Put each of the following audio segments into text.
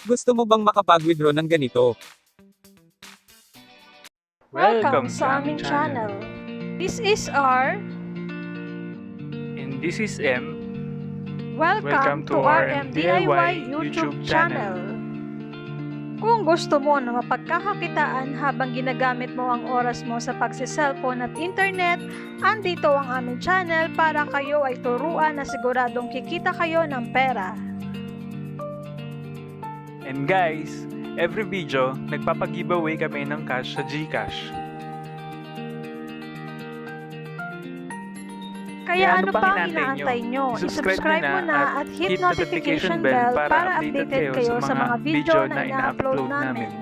Gusto mo bang makapag-withdraw ng ganito? Welcome sa aming channel. This is R. And this is M. Welcome to RMDIY YouTube channel. Kung gusto mo na mapagkakakitaan habang ginagamit mo ang oras mo sa pagsi-cellphone at internet, andito ang aming channel para kayo ay turuan na siguradong kikita kayo ng pera. And guys, every video, nagpapag-giveaway kami ng cash sa Gcash. Kaya ano pang inaantay nyo? I-subscribe mo na at hit notification bell para updated kayo sa mga video na ina-upload namin.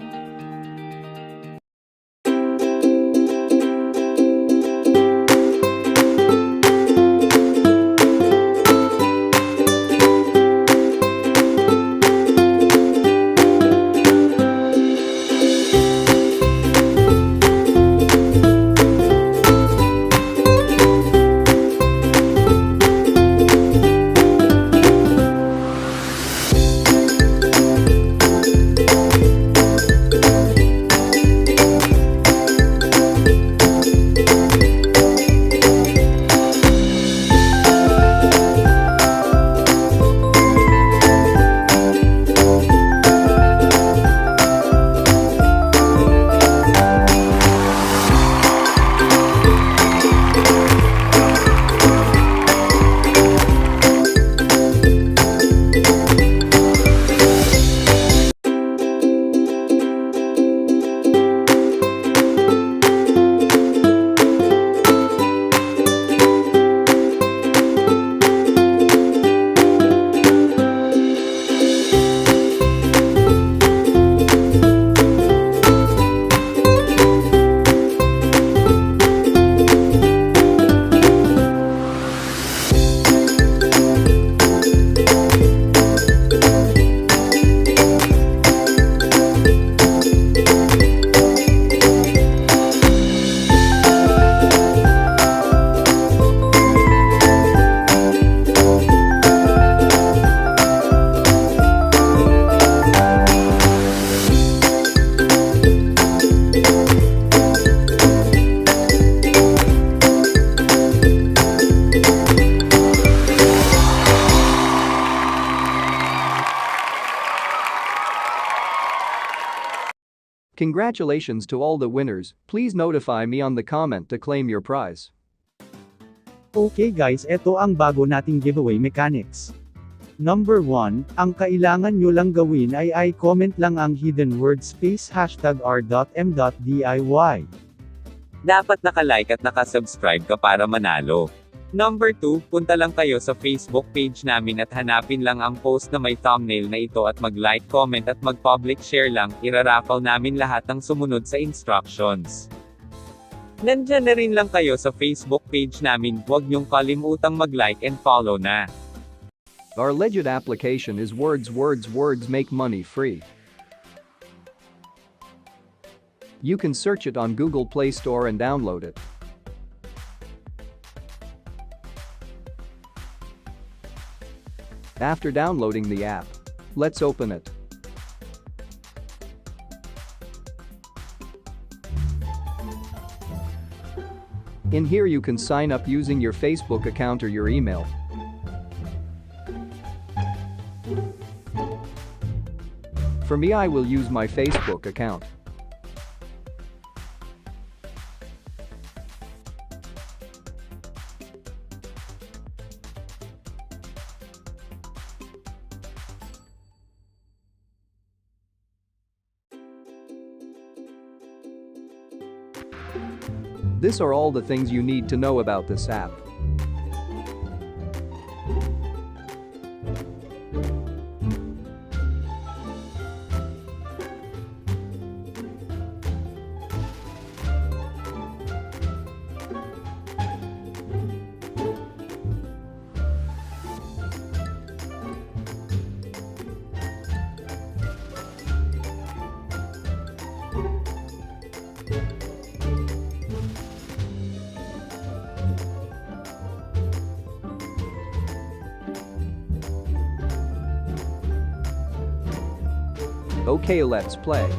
Congratulations to all the winners, please notify me on the comment to claim your prize. Okay guys, eto ang bago nating giveaway mechanics. Number 1, ang kailangan nyo lang gawin ay i-comment lang ang hidden word space hashtag r.m.diy. Dapat naka-like at naka-subscribe ka para manalo. Number 2, punta lang kayo sa Facebook page namin at hanapin lang ang post na may thumbnail na ito at mag-like, comment at mag-public share lang, iraraffle namin lahat ng sumunod sa instructions. Nandyan na rin lang kayo sa Facebook page namin, huwag niyong kalimutang mag-like and follow na. Our legit application is words make money free. You can search it on Google Play Store and download it. After downloading the app, let's open it. In here you can sign up using your Facebook account or your email. For me, I will use my Facebook account. These are all the things you need to know about this app. Okay, let's play.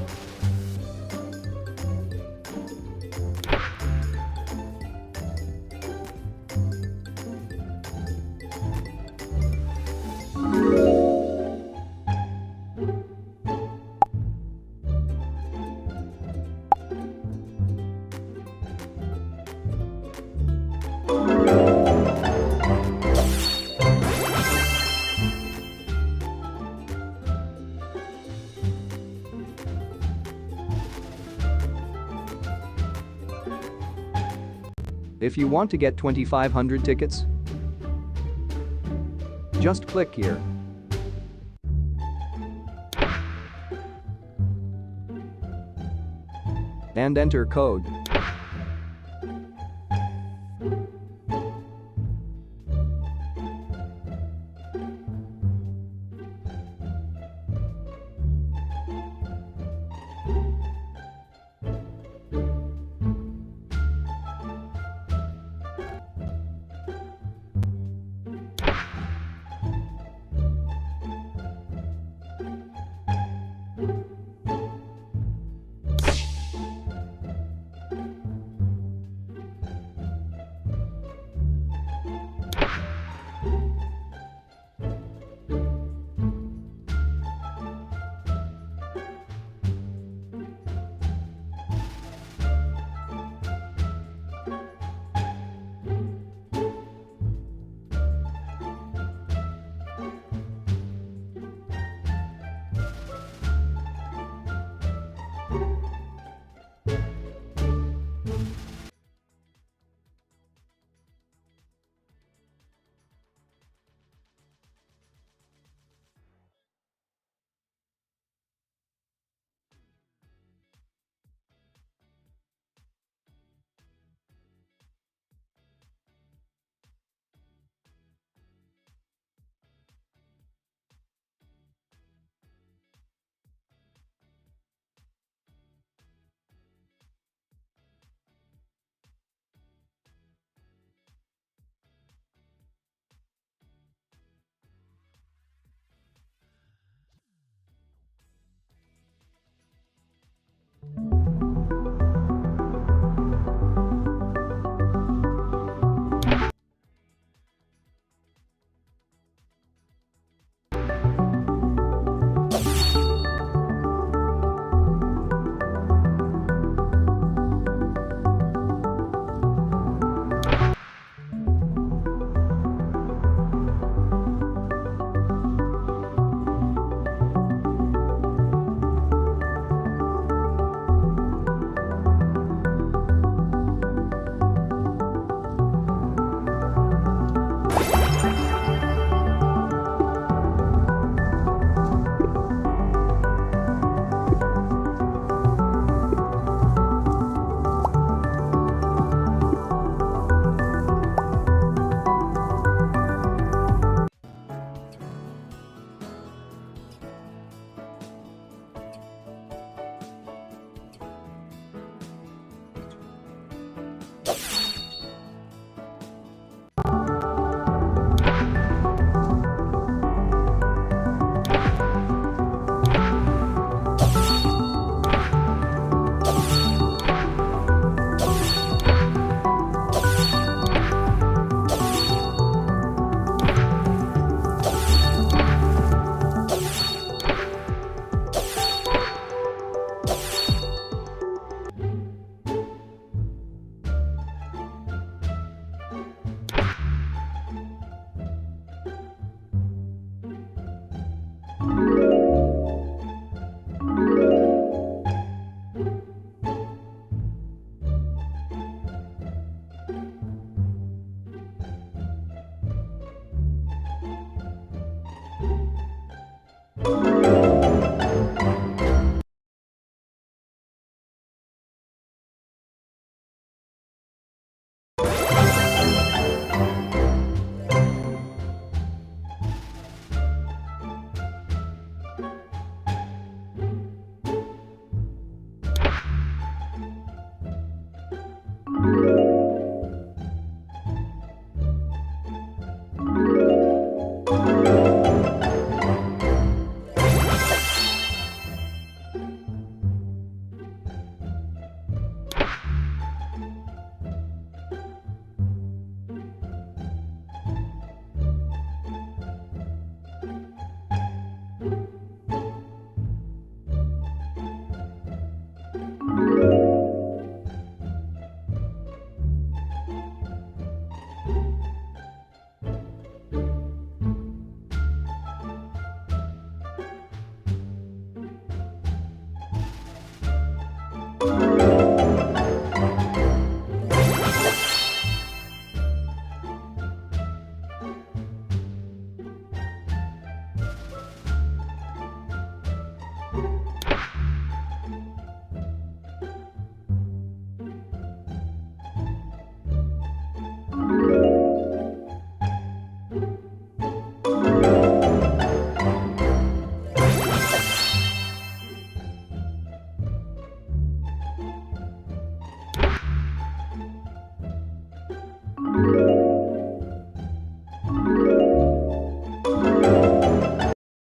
If you want to get 2,500 tickets, just click here. And enter code.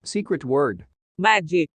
Secret word. Magic.